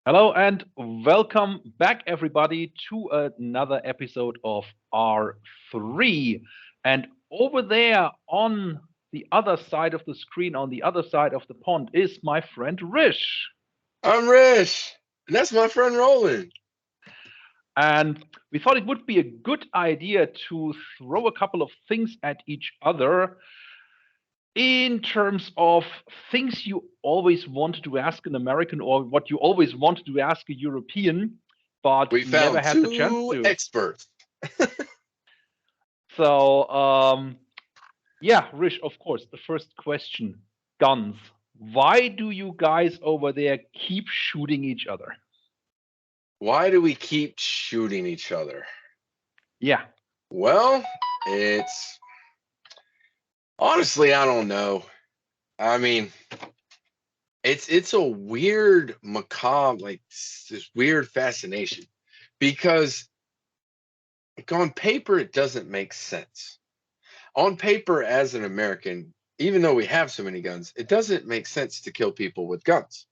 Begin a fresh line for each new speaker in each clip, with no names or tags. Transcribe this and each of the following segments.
Hello and welcome back, everybody, to another episode of R3. And over there on the other side of the screen, on the other side of the pond, is my friend Rish.
I'm Rish, and that's my friend Roland.
And we thought it would be a good idea to throw a couple of things at each other in terms of things you always wanted to ask an American or what you always wanted to ask a European, but
We
never
found
had the chance
two
to.
experts.
So, yeah, Rish, of course, the first question, guns. Why do you guys over there keep shooting each other?
Why do we keep shooting each other?
Yeah.
Well, it's honestly, I don't know. I mean, it's a weird, macabre, this weird fascination because on paper it doesn't make sense. On paper, as an American, even though we have so many guns, it doesn't make sense to kill people with guns.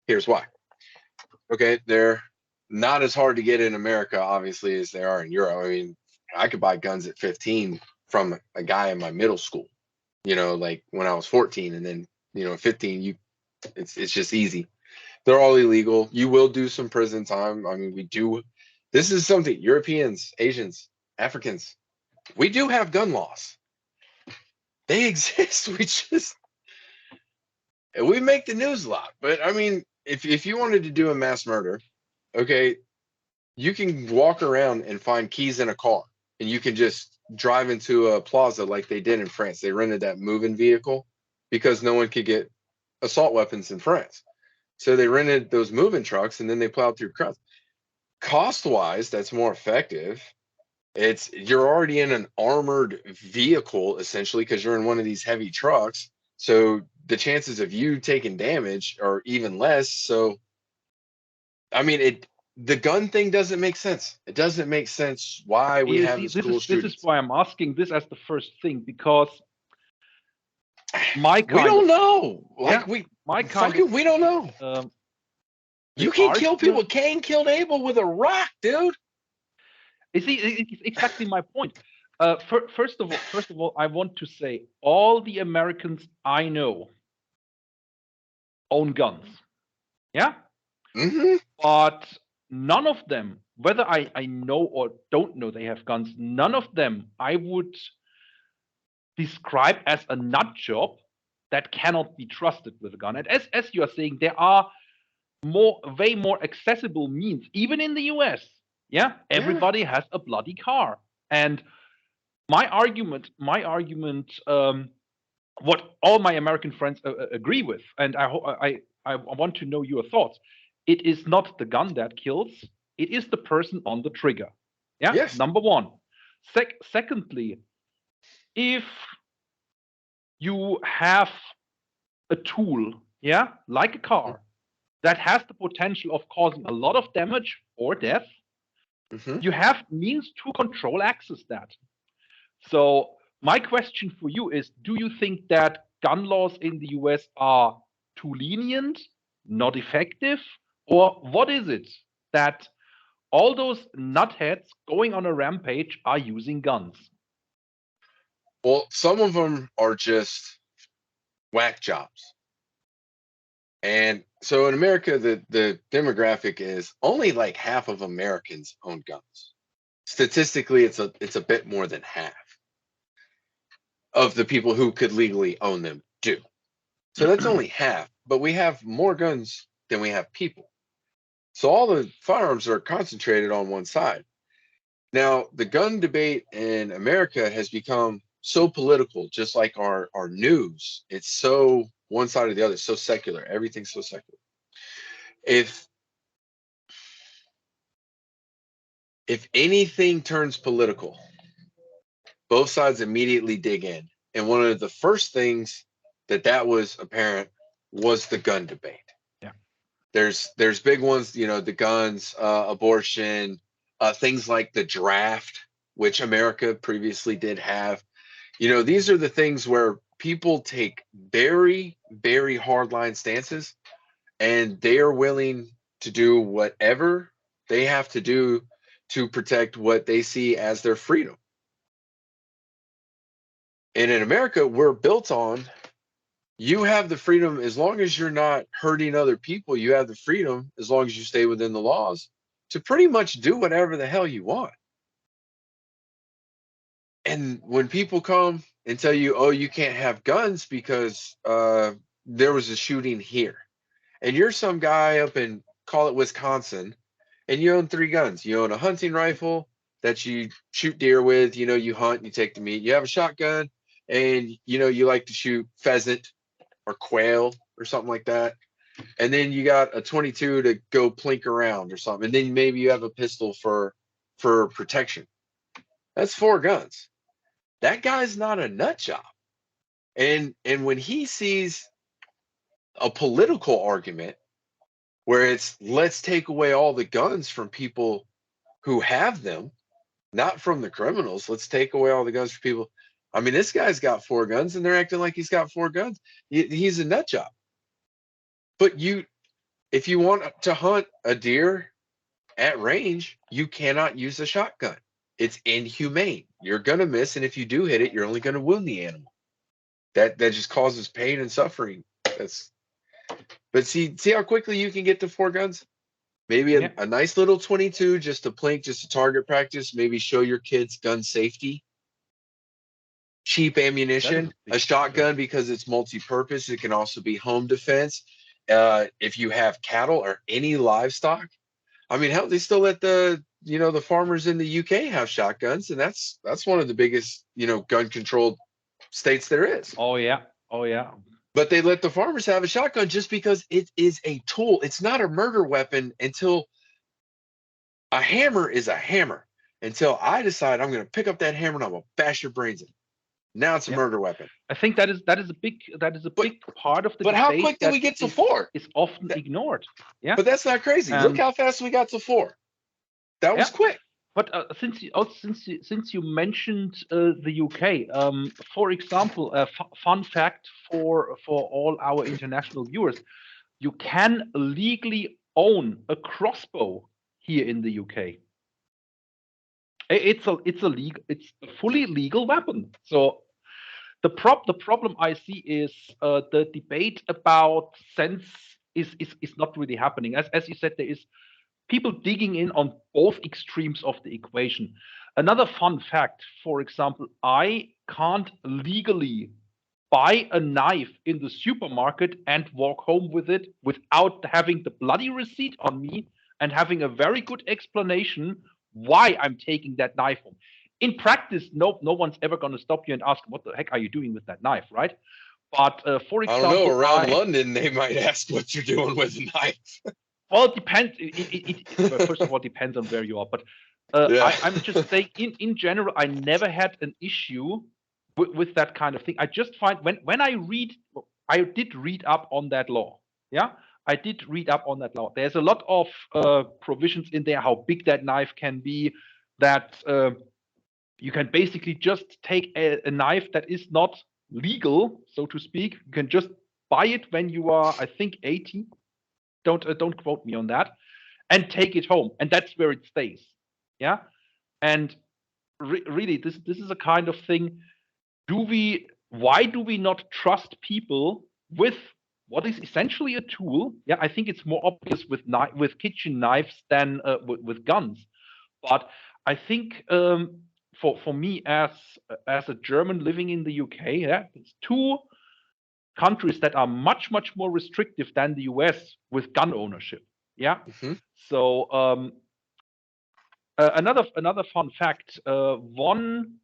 Here's why. Okay, they're not as hard to get in America, obviously, as they are in Europe. I mean, I could buy guns at 15 from a guy in my middle school, like when I was 14, and then, 15, it's just easy. They're all illegal. You will do some prison time. I mean, we do. This is something Europeans, Asians, Africans, we do have gun laws. They exist. We make the news a lot. But I mean, if you wanted to do a mass murder, okay, you can walk around and find keys in a car, and you can just drive into a plaza like they did in France. They rented that moving vehicle because no one could get assault weapons in France. So they rented those moving trucks, and then they plowed through crowds. Cost wise, that's more effective. It's You're already in an armored vehicle essentially because you're in one of these heavy trucks. So the chances of you taking damage are even less. So I mean, the gun thing doesn't make sense. It doesn't make sense why we
You
have
see,
the
this
school
is this is
shootings.
why I'm asking this as the first thing because my
We
kind
don't
of
know.
yeah,
Like we
my kind of
fucking we don't know.
um, the
You can kill people.
argument.
Cain killed Abel with a rock, dude.
You see, it's exactly my point. First of all, I want to say all the Americans I know own guns. Yeah,
Hmm.
but none of them, whether I know or don't know they have guns, none of them I would describe as a nut job that cannot be trusted with a gun. And as you are saying, there are way more accessible means, even in the US. Yeah,
Yeah.
everybody has a bloody car. And my argument, what all my American friends agree with, and I want to know your thoughts. It is not the gun that kills; it is the person on the trigger. Yeah,
Yes.
number one. Secondly, if you have a tool, yeah, like a car, that has the potential of causing a lot of damage or death,
Hmm.
you have means to control access that. So my question for you is, do you think that gun laws in the US are too lenient, not effective, or what is it that all those nutheads going on a rampage are using guns?
Well, some of them are just whack jobs. And so in America, the demographic is only like half of Americans own guns. Statistically, it's a bit more than half of the people who could legally own them do. So that's only half, but we have more guns than we have people. So all the firearms are concentrated on one side. Now, the gun debate in America has become so political, just like our news. It's so one side or the other, so secular. Everything's so secular. If if anything turns political, both sides immediately dig in. And one of the first things that was apparent was the gun debate.
Yeah.
There's big ones, the guns, abortion, things like the draft, which America previously did have. These are the things where people take very, very hardline stances, and they are willing to do whatever they have to do to protect what they see as their freedom. And in America, we're built on you have the freedom as long as you're not hurting other people. You have the freedom as long as you stay within the laws to pretty much do whatever the hell you want. And when people come and tell you, oh, you can't have guns because there was a shooting here, and you're some guy up in, call it Wisconsin, and you own 3 guns. You own a hunting rifle that you shoot deer with, you hunt and you take the meat. You have a shotgun, and you like to shoot pheasant or quail or something like that. And then you got a 22 to go plink around or something. And then maybe you have a pistol for protection. That's 4 guns. That guy's not a nut job. And when he sees a political argument where it's let's take away all the guns from people who have them, not from the criminals. Let's take away all the guns from people. I mean, this guy's got 4 guns and they're acting like he's got 4 guns. He's a nut job. But if you want to hunt a deer at range, you cannot use a shotgun. It's inhumane. You're going to miss. And if you do hit it, you're only going to wound the animal. That just causes pain and suffering. But see how quickly you can get to 4 guns? Maybe a nice little 22 just to plink, just to target practice, maybe show your kids gun safety. Cheap ammunition, a shotgun because it's multi-purpose. It can also be home defense. If you have cattle or any livestock, I mean, hell, they still let the farmers in the UK have shotguns, and that's one of the biggest, gun controlled states there is.
Oh yeah.
But they let the farmers have a shotgun just because it is a tool. It's not a murder weapon until a hammer is a hammer. Until I decide I'm going to pick up that hammer and I'm going to bash your brains in. Now it's a murder weapon.
I think that is a big part of the debate.
But how quick did we get to 4?
It's often ignored. Yeah.
But that's not crazy. Look how fast we got to 4. That was quick.
But since you mentioned the UK, for example, a fun fact for all our international viewers, you can legally own a crossbow here in the UK. It's a fully legal weapon. So the problem I see is the debate about sense is not really happening. As you said, there is people digging in on both extremes of the equation. Another fun fact, for example, I can't legally buy a knife in the supermarket and walk home with it without having the bloody receipt on me and having a very good explanation why I'm taking that knife home. In practice, no one's ever going to stop you and ask, what the heck are you doing with that knife, right? But for example,
I don't know, around London, they might ask what you're doing with a knife.
Well, it depends. Well, first of all, depends on where you are. But I'm just saying, in general, I never had an issue with that kind of thing. I just find when I did read up on that law. Yeah, I did read up on that law. There's a lot of provisions in there, how big that knife can be, that you can basically just take a knife that is not legal, so to speak. You can just buy it when you are, I think, 18. Don't quote me on that, and take it home, and that's where it stays. Yeah, and really, this is a kind of thing. Why do we not trust people with what is essentially a tool? Yeah, I think it's more obvious with kitchen knives than with guns. But I think for me as a German living in the UK, it's 2 countries that are much more restrictive than the US with gun ownership. Yeah.
Mm-hmm.
So another fun fact: one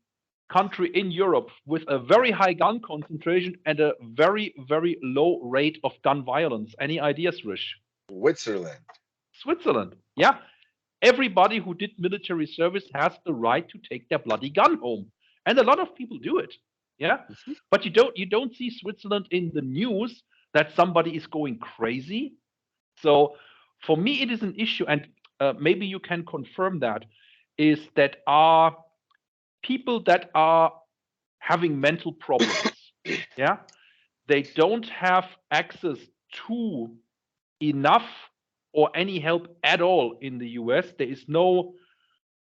country in Europe with a very high gun concentration and a very low rate of gun violence. Any ideas, Rish? Switzerland. Yeah. Everybody who did military service has the right to take their bloody gun home, and a lot of people do it. Yeah, but you don't see Switzerland in the news that somebody is going crazy. So for me, it is an issue, and maybe you can confirm that, is that are people that are having mental problems. Yeah, they don't have access to enough or any help at all in the US. There is no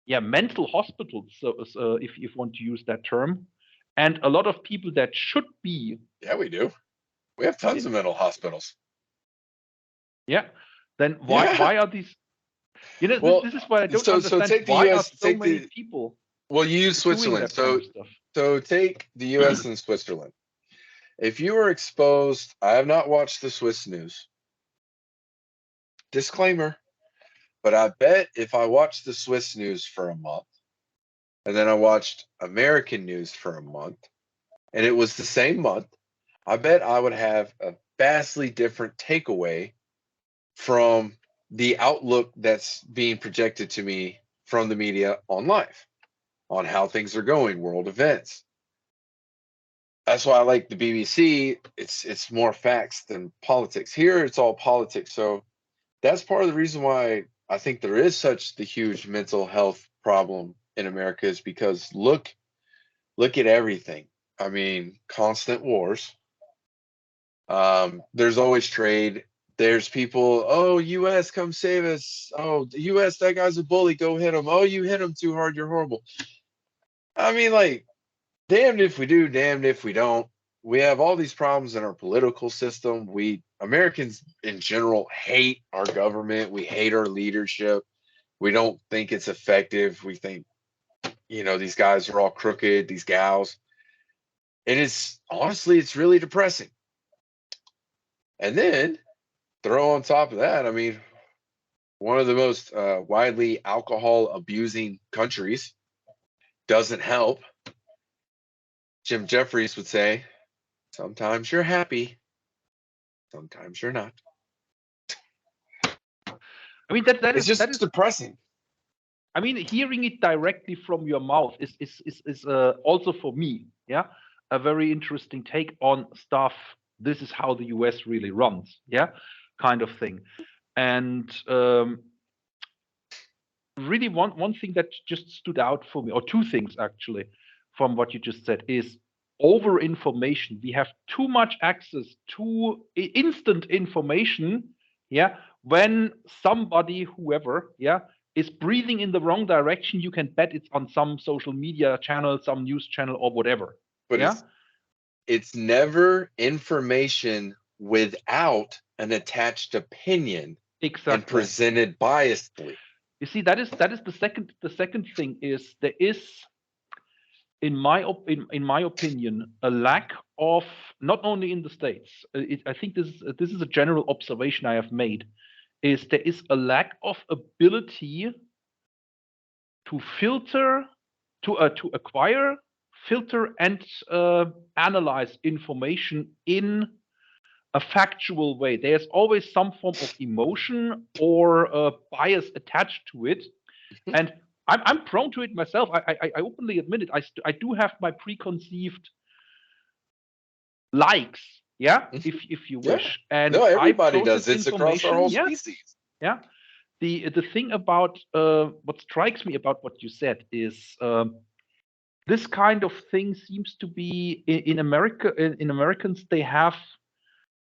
mental hospitals, so if you want to use that term, and a lot of people that should be.
Yeah, we do. We have tons of mental hospitals.
Yeah, then why
Yeah.
are these?
Well,
This is what I don't
so
understand.
take the
Why are
U.S.
so
Take
many
the
people
well, you use
doing
Switzerland.
that kind
So
of stuff?
take the U.S. and Switzerland. If you were exposed, I have not watched the Swiss news. Disclaimer, but I bet if I watched the Swiss news for a month and then I watched American news for a month and it was the same month, I bet I would have a vastly different takeaway from the outlook that's being projected to me from the media on life, on how things are going, world events. That's why I like the BBC. It's more facts than politics. Here it's all politics. So that's part of the reason why I think there is such the huge mental health problem in America is because look at everything. I mean, constant wars. There's always trade. There's people, oh, US, come save us. Oh, the US, that guy's a bully. Go hit him. Oh, you hit him too hard. You're horrible. I mean, like, damned if we do, damned if we don't. We have all these problems in our political system. We Americans in general hate our government. We hate our leadership. We don't think it's effective. We think, these guys are all crooked, these gals. And it's honestly, it's really depressing. And then throw on top of that, I mean, one of the most widely alcohol abusing countries doesn't help. Jim Jeffries would say, sometimes you're happy, sometimes you're not.
I mean that
It's
that
just
is.
depressing.
I mean, hearing it directly from your mouth is also for me, yeah, a very interesting take on stuff. This is how the US really runs, yeah, kind of thing. And really, one thing that just stood out for me, or two things actually, from what you just said, is over information. We have too much access to instant information, yeah. When somebody, whoever, yeah, is breathing in the wrong direction, you can bet it's on some social media channel, some news channel, or whatever.
But
Yeah,
it's never information without an attached opinion and
exactly.
presented biasedly.
You see, that is the second thing is there is in my opinion, a lack of, not only in the states. I think this is a general observation I have made. Is there is a lack of ability to filter, to acquire, filter, and analyze information in a factual way. There's always some form of emotion or bias attached to it, and I'm prone to it myself. I openly admit it. I do have my preconceived likes, yeah, if you
Yeah.
wish, and
No,
I
everybody does.
process
It's across our
information.
whole
Yeah,
species.
yeah. The thing about what strikes me about what you said is this kind of thing seems to be in America. In Americans, they have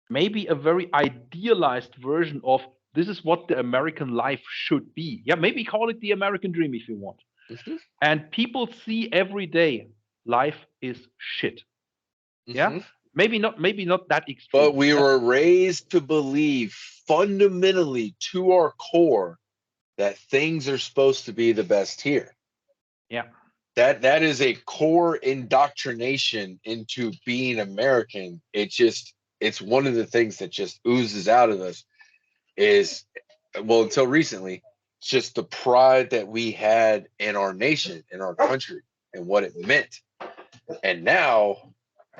maybe a very idealized version of this is what the American life should be. Yeah, maybe call it the American dream if you want.
Hmm.
And people see every day life is shit. Yeah,
Hmm.
maybe not that
But
extreme.
we
That's
were raised to believe fundamentally to our core that things are supposed to be the best here.
yeah.
That is a core indoctrination into being American. It's one of the things that just oozes out of us is, well, until recently, it's just the pride that we had in our nation, in our country, and what it meant. And now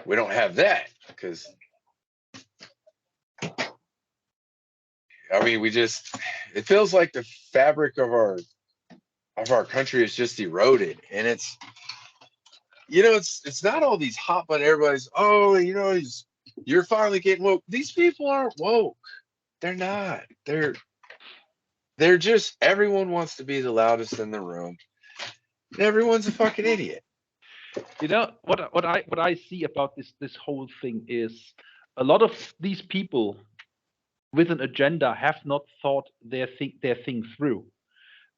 we don't have that because I mean it feels like the fabric of our country is just eroded, and it's not all these hot button. Everybody's, oh, you're finally getting woke. These people aren't woke. They're not. They're just, everyone wants to be the loudest in the room. Everyone's a fucking idiot.
What I see about this whole thing is a lot of these people with an agenda have not thought their thing through.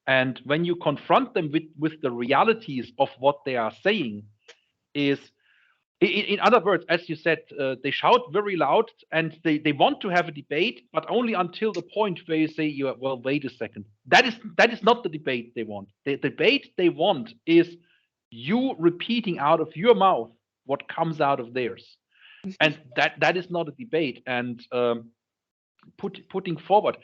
And when you confront them with the realities of what they are saying, is in other words, as you said, they shout very loud and they want to have a debate, but only until the point where you say, well, wait a second. That is not the debate they want. The debate they want is you repeating out of your mouth what comes out of theirs. And that is not a debate. And putting forward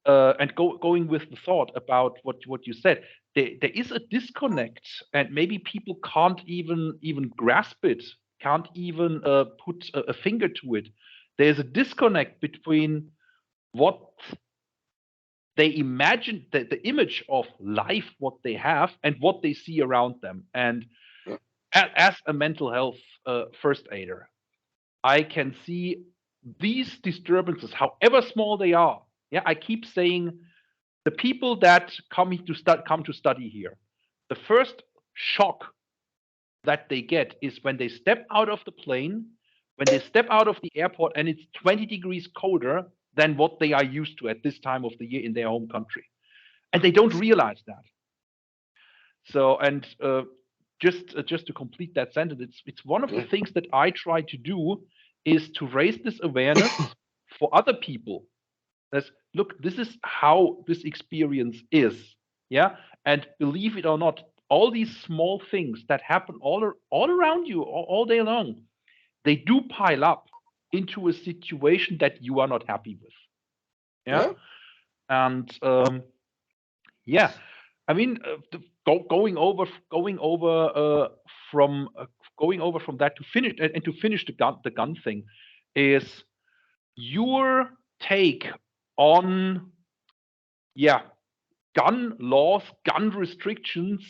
and going with the thought about what you said, there is a disconnect, and maybe people can't even grasp it, can't even put a finger to it. There's a disconnect between what they imagine, the image of life, what they have, and what they see around them. And as a mental health first aider, I can see these disturbances, however small they are. Yeah, I keep saying the people that come to study here, the first shock that they get is when they step out of the plane, when they step out of the airport, and it's 20 degrees colder than what they are used to at this time of the year in their home country, and they don't realize that. So, and just to complete that sentence, it's one of the things that I try to do is to raise this awareness for other people. That's, look, this is how this experience is. Yeah, and believe it or not, all these small things that happen all around you all day long, they do pile up into a situation that you are not happy with. Yeah, and yeah, I mean, going over from going over from that to finish and to finish the gun thing is your take on, yeah, gun laws, gun restrictions,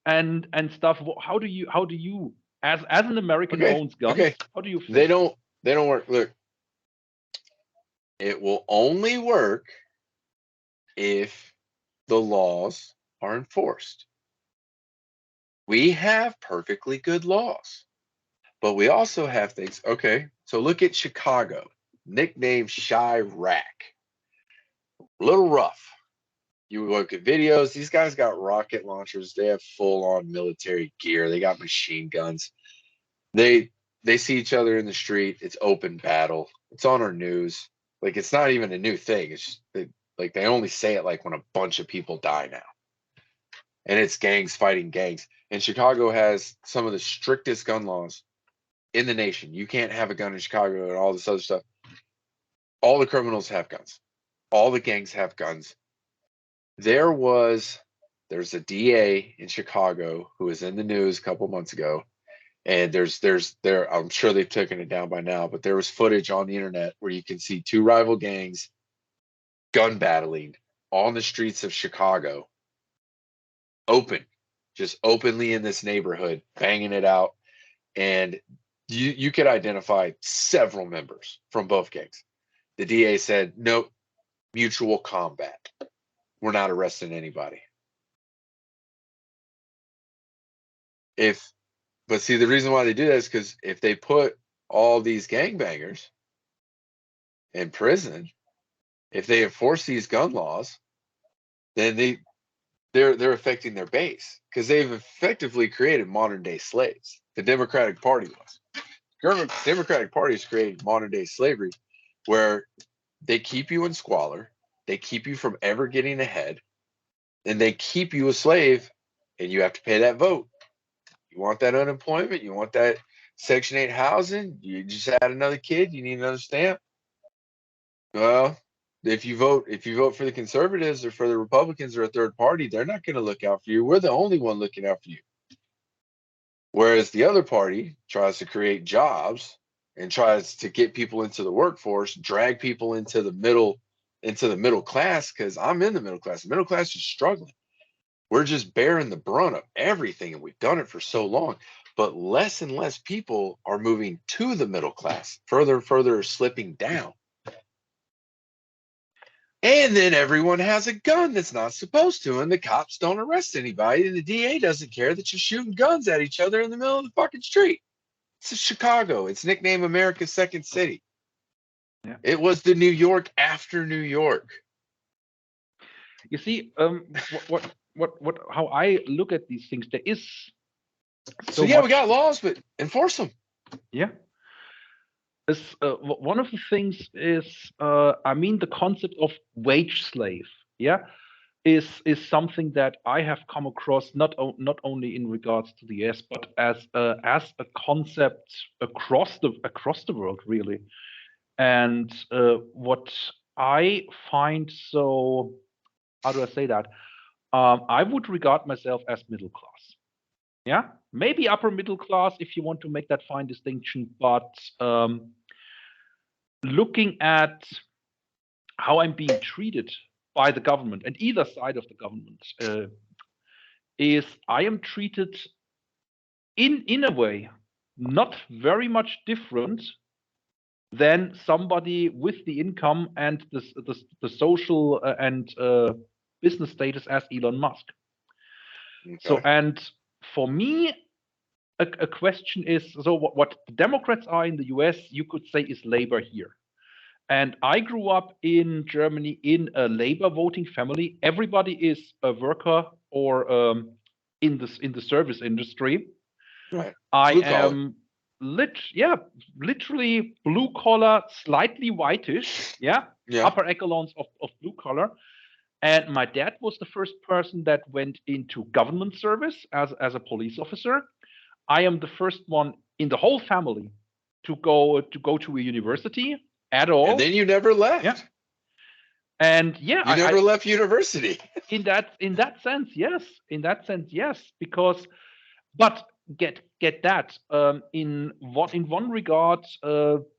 and stuff. How do you as an American who
Okay.
owns guns,
Okay.
how do you
They
feel?
don't work. Look, it will only work if the laws are enforced. We have perfectly good laws, but we also have things. Okay, so look at Chicago, nicknamed Chirac. A little rough. You look at videos, these guys got rocket launchers, they have full on military gear, they got machine guns. They see each other in the street, it's open battle. It's on our news. Like, it's not even a new thing. It's just, like, they only say it like when a bunch of people die now. And it's gangs fighting gangs. And Chicago has some of the strictest gun laws in the nation. You can't have a gun in Chicago and all this other stuff. All the criminals have guns. All the gangs have guns. There's a DA in Chicago who was in the news a couple months ago, and I'm sure they've taken it down by now, but there was footage on the internet where you can see two rival gangs gun battling on the streets of Chicago, just openly in this neighborhood, banging it out, and you could identify several members from both gangs. The DA said, nope, mutual combat. We're not arresting anybody. But see, the reason why they do that is because if they put all these gangbangers in prison, if they enforce these gun laws, then they're affecting their base, because they've effectively created modern day slaves. The Democratic Party was. Democratic Party has created modern day slavery, where they keep you in squalor, they keep you from ever getting ahead, and they keep you a slave, and you have to pay that vote. You want that unemployment, you want that Section 8 housing, you just had another kid, you need another stamp. Well, if you vote for the conservatives or for the Republicans or a third party, they're not going to look out for you. We're the only one looking out for you. Whereas the other party tries to create jobs and tries to get people into the workforce, drag people into the middle class, because I'm in the middle class. The middle class is struggling. We're just bearing the brunt of everything, and we've done it for so long. But less and less people are moving to the middle class, further and further slipping down. And then everyone has a gun that's not supposed to, and the cops don't arrest anybody, and the DA doesn't care that you're shooting guns at each other in the middle of the fucking street. It's Chicago. It's nicknamed America's Second City.
Yeah.
It was the New York after New York.
You see, how I look at these things, there is
So
so
yeah, we
much.
got laws, but enforce them.
Yeah. One of the things is, I mean, the concept of wage slave. Yeah. Is something that I have come across not only in regards to the US, but as a concept across the world, really. And what I find so, how do I say that? I would regard myself as middle class. Yeah, maybe upper middle class if you want to make that fine distinction. But looking at how I'm being treated by the government and either side of the government, is I am treated in a way not very much different than somebody with the income and the social and business status as Elon Musk. So,
Okay.
and for me, a question is, so what the Democrats are in the US, you could say, is labor here. And I grew up in Germany in a labor voting family. Everybody is a worker or in the service industry.
Right.
I
Blue collar.
am yeah, literally blue collar, slightly whitish, yeah,
Yeah.
upper echelons of blue collar. And my dad was the first person that went into government service as a police officer. I am the first one in the whole family to go to a university at
And
all.
then you never
Yeah.
left.
And yeah,
You never left university.
in that sense, yes. In that sense, yes. Because but get that in one regard,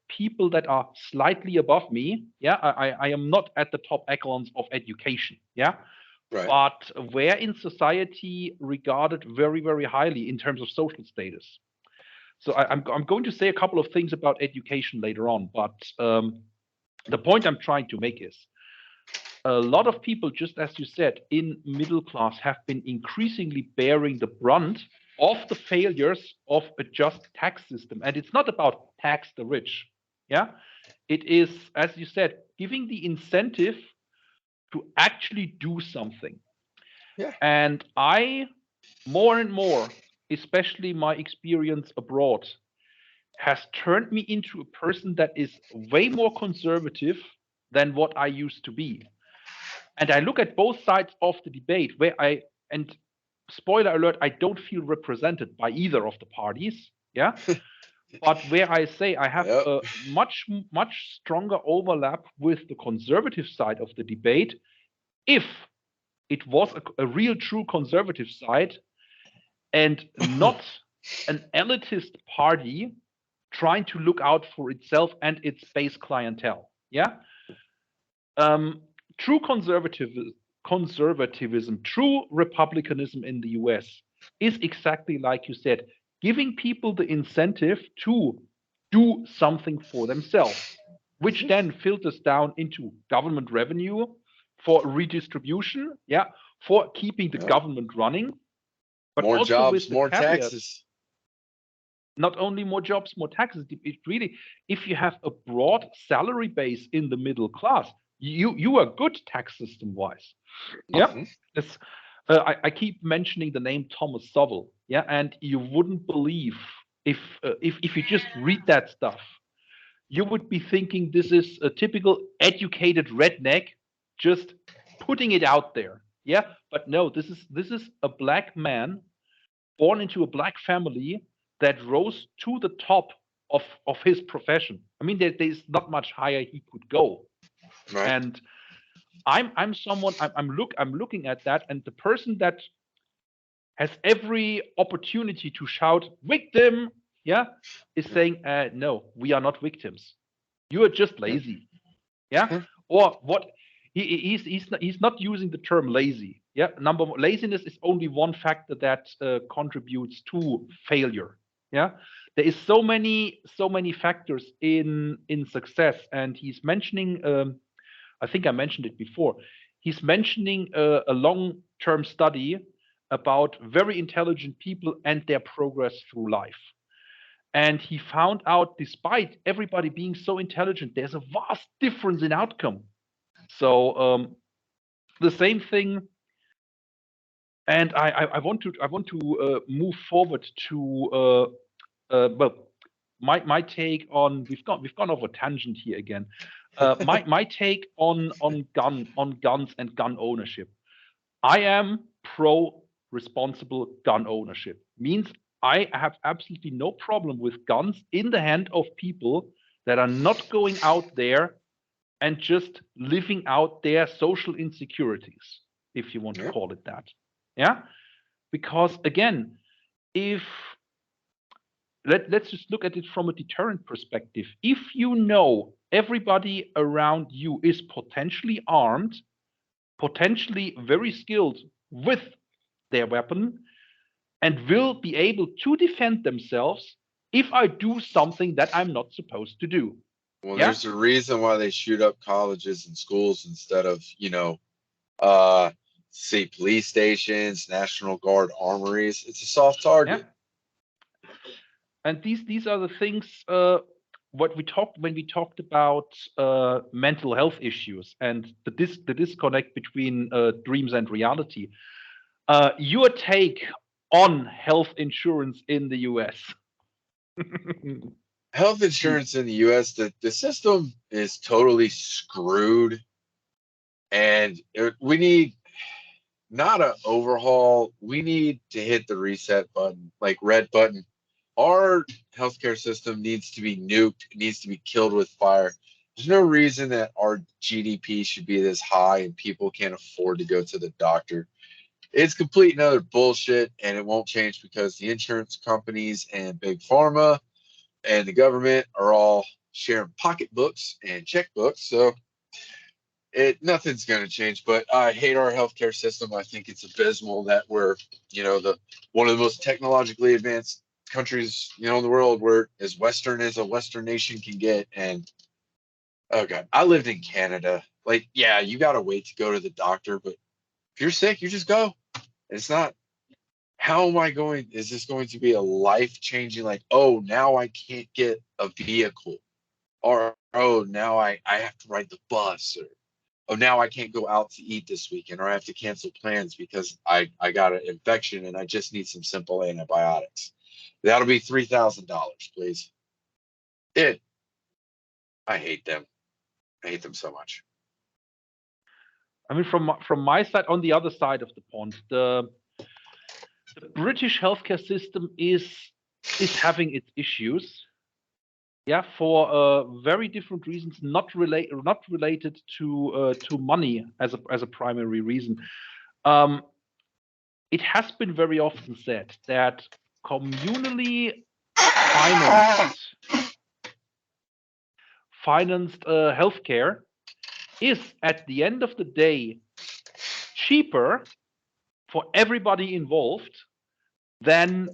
people that are slightly above me, yeah, I am not at the top echelons of education, yeah,
Right.
but where in society regarded very very highly in terms of social status. So I'm going to say a couple of things about education later on, but the point I'm trying to make is a lot of people, just as you said, in middle class have been increasingly bearing the brunt of the failures of a just tax system. And it's not about tax the rich. Yeah. It is, as you said, giving the incentive to actually do something.
Yeah.
And I, more and more, especially my experience abroad, has turned me into a person that is way more conservative than what I used to be. And I look at both sides of the debate and spoiler alert, I don't feel represented by either of the parties. Yeah. But where I say I have
Yep.
a much stronger overlap with the conservative side of the debate, if it was a real true conservative side and not an elitist party trying to look out for itself and its base clientele. Yeah. Um, true conservatism, true republicanism in the US is exactly like you said, giving people the incentive to do something for themselves, which then filters down into government revenue for redistribution, yeah, for keeping the
Yep.
government running, but
More
also
jobs,
with the
more
caveat,
taxes.
not only more jobs, more taxes. It really, if you have a broad salary base in the middle class, you are good tax system wise. Yeah,
Mhm.
it's, I keep mentioning the name Thomas Sowell. Yeah, and you wouldn't believe if you just read that stuff, you would be thinking this is a typical educated redneck just putting it out there. Yeah, but no, this is a black man born into a black family that rose to the top of his profession. I mean, there's not much higher he could go.
Right.
And I'm someone I'm looking at that, and the person that has every opportunity to shout victim, yeah, is saying, no, we are not victims. You are just
Yep.
lazy, yeah,
Huh.
or what? He's not using the term lazy. Yeah, laziness is only one factor that contributes to failure. Yeah, there is so many factors in success, and he's mentioning. I think I mentioned it before. He's mentioning a long-term study about very intelligent people and their progress through life. And he found out, despite everybody being so intelligent, there's a vast difference in outcome. So the same thing, and I want to move forward to well, my take on, we've gone off a tangent here again. My take on guns and gun ownership. I am pro responsible gun ownership. Means I have absolutely no problem with guns in the hand of people that are not going out there and just living out their social insecurities, if you want to
Yeah.
call it that. Yeah? Because again, if let's just look at it from a deterrent perspective. If you know everybody around you is potentially armed, potentially very skilled with their weapon, and will be able to defend themselves if I do something that I'm not supposed to do.
Well,
Yeah?
there's a reason why they shoot up colleges and schools instead of, uh, say police stations, National Guard armories. It's a soft
Yeah.
target.
And these are the things what we talked when we talked about mental health issues and the disconnect between dreams and reality. Your take on health insurance in the US?
Health
Please.
insurance in the US, the system is totally screwed. And we need not an overhaul. We need to hit the reset button, like red button. Our healthcare system needs to be nuked. It needs to be killed with fire. There's no reason that our GDP should be this high and people can't afford to go to the doctor. It's complete and utter bullshit, and it won't change because the insurance companies and big pharma and the government are all sharing pocketbooks and checkbooks. So nothing's going to change. But I hate our healthcare system. I think it's abysmal that we're, the one of the most technologically advanced countries, in the world, where as Western as a Western nation can get. And oh god, I lived in Canada. Like, yeah, you got to wait to go to the doctor, but if you're sick, you just go. It's not. How am I going? Is this going to be a life changing? Like, oh, now I can't get a vehicle, or oh, now I have to ride the bus, or oh, now I can't go out to eat this weekend, or I have to cancel plans because I got an infection and I just need some simple antibiotics. That'll be $3,000, please. It. I hate them. I hate them so much.
I mean, from my side, on the other side of the pond, the British healthcare system is having its issues. Yeah, for very different reasons, not related to money as a primary reason. Um, it has been very often said that communally financed healthcare is at the end of the day cheaper for everybody involved than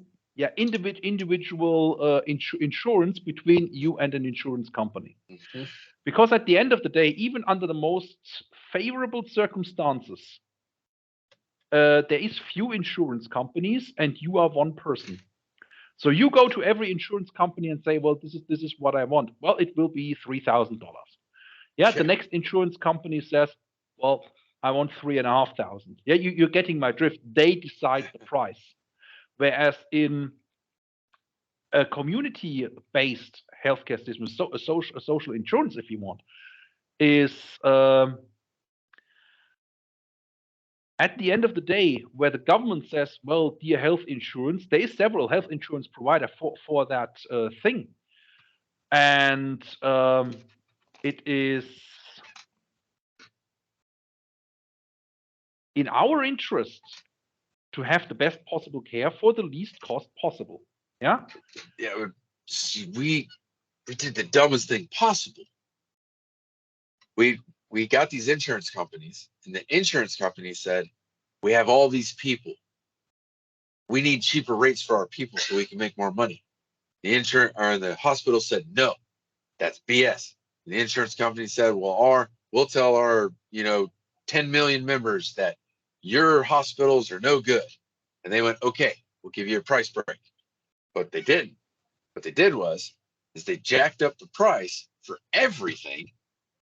individual insurance between you and an insurance company.
Mm-hmm.
Because at the end of the day, even under the most favorable circumstances, there is few insurance companies, and you are one person. So you go to every insurance company and say, "Well, this is what I want." Well, it will be $3,000. Yeah. The
Yeah.
next insurance company says, "Well, I want 3,500." Yeah, you're getting my drift. They decide the price. Whereas in a community-based healthcare system, so a social insurance, if you want, is at the end of the day, where the government says, "Well, dear health insurance," there is several health insurance provider for that thing, and it is in our interest to have the best possible care for the least cost possible. Yeah.
Yeah. See, we did the dumbest thing possible. We we got these insurance companies, and the insurance company said, "We have all these people. We need cheaper rates for our people so we can make more money." The insurance or the hospital said, "No, that's BS." And the insurance company said, "Well, we'll tell our 10 million members that your hospitals are no good." And they went, "Okay, we'll give you a price break," but they didn't. What they did is they jacked up the price for everything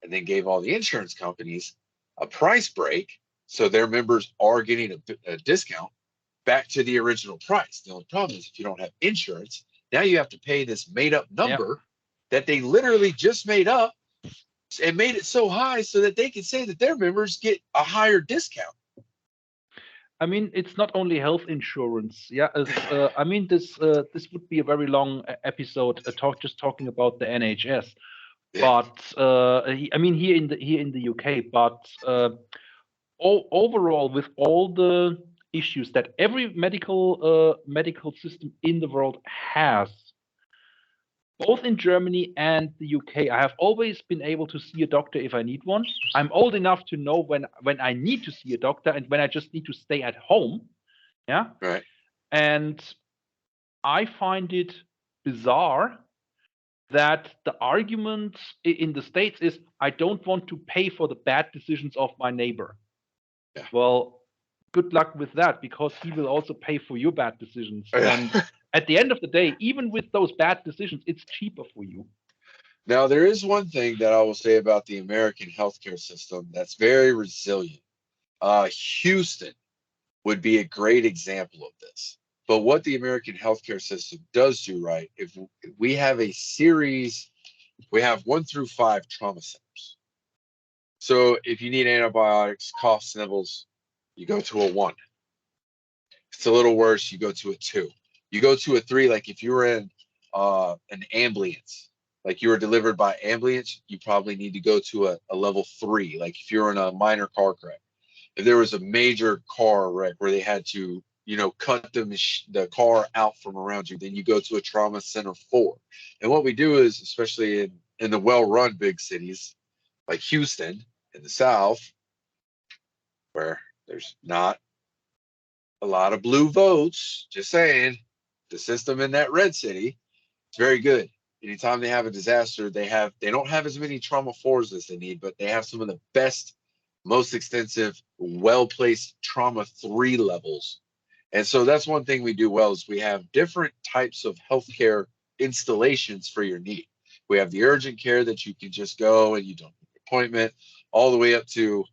and then gave all the insurance companies a price break so their members are getting a discount back to the original price. The only problem is if you don't have insurance, now you have to pay this made up
Yeah.
number that they literally just made up and made it so high so that they can say that their members get a higher discount.
I mean, it's not only health insurance. Yeah, I mean, this would be a very long episode talking about the NHS.
Yeah.
But I mean, here in the UK. But overall, with all the issues that every medical system in the world has, both in Germany and the UK, I have always been able to see a doctor if I need one. I'm old enough to know when I need to see a doctor and when I just need to stay at home. Yeah.
Right.
And I find it bizarre that the argument in the States is I don't want to pay for the bad decisions of my neighbor.
Yeah.
Well, good luck with that, because he will also pay for your bad decisions. And at the end of the day, even with those bad decisions, it's cheaper for you.
Now, there is one thing that I will say about the American healthcare system that's very resilient. Houston would be a great example of this. But what the American healthcare system does do right, if we have a series, we have 1 through 5 trauma centers. So if you need antibiotics, cough, sniffles, you go to a 1. If it's a little worse, you go to a 2. You go to a 3, like if you were in an ambulance, like you were delivered by ambulance, you probably need to go to a level 3, like if you're in a minor car crash. If there was a major car wreck where they had to, cut the car out from around you, then you go to a trauma center 4. And what we do is, especially in the well-run big cities like Houston in the South, where there's not a lot of blue votes, just saying, the system in that red city, it's very good. Anytime they have a disaster, they don't have as many trauma 4s as they need, but they have some of the best, most extensive, well-placed trauma 3 levels. And so that's one thing we do well is we have different types of healthcare installations for your need. We have the urgent care that you can just go and you don't need an appointment, all the way up to,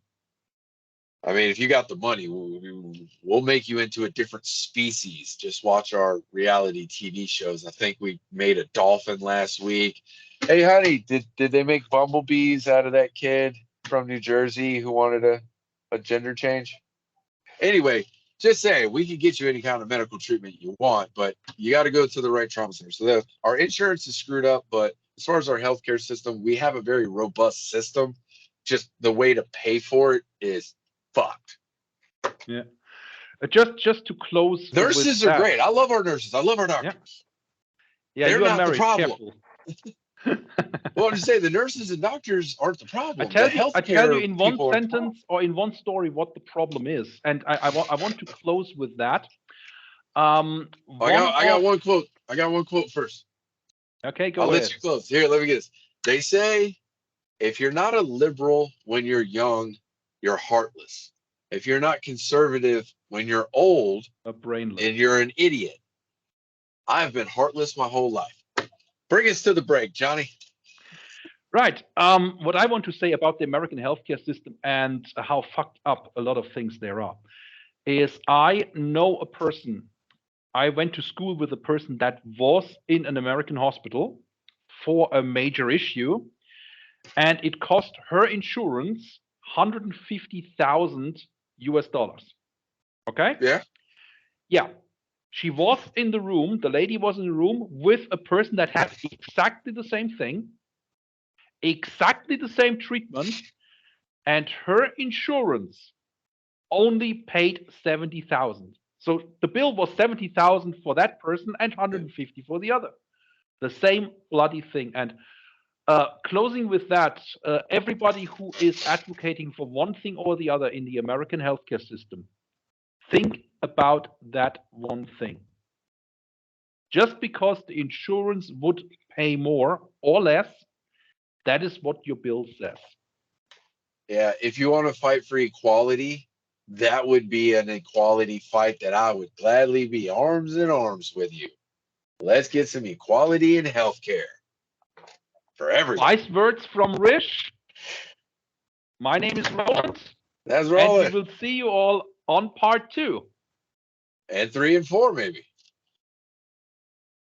I mean, if you got the money, we'll make you into a different species. Just watch our reality TV shows. I think we made a dolphin last week. Hey, honey, did they make bumblebees out of that kid from New Jersey who wanted a gender change? Anyway, just saying, we can get you any kind of medical treatment you want, but you got to go to the right trauma center. So our insurance is screwed up, but as far as our healthcare system, we have a very robust system. Just the way to pay for it is fucked.
Yeah. Just to close.
Nurses are great. I love our nurses. I love our doctors.
Yeah,
they're
you are
not
married.
the problem.
Careful.
Well, I'm just saying the nurses and doctors aren't the problem.
I tell you in one sentence or in one story what the problem is, and I want to close with that.
I got one quote. I got one quote first.
Okay, go
I'll
ahead.
let you close. Here, let me get this. They say, if you're not a liberal when you're young, you're heartless. If you're not conservative when you're old,
brainless,
and you're an idiot. I've been heartless my whole life. Bring us to the break, Johnny.
Right. What I want to say about the American healthcare system and how fucked up a lot of things there are is I know a person. I went to school with a person that was in an American hospital for a major issue, and it cost her insurance $150,000. Okay?
Yeah.
Yeah. She was in the room, the lady was in the room with a person that had exactly the same thing, exactly the same treatment, and her insurance only paid 70,000. So the bill was 70,000 for that person and 150 for the other. The same bloody thing. And closing with that, everybody who is advocating for one thing or the other in the American healthcare system, think about that one thing. Just because the insurance would pay more or less, that is what your bill says.
Yeah, if you want to fight for equality, that would be an equality fight that I would gladly be arms in arms with you. Let's get some equality in healthcare for everyone.
Wise words from Rish. My name is Roland,
That's
and we
rolling.
will see you all on part 2.
And 3 and 4, maybe.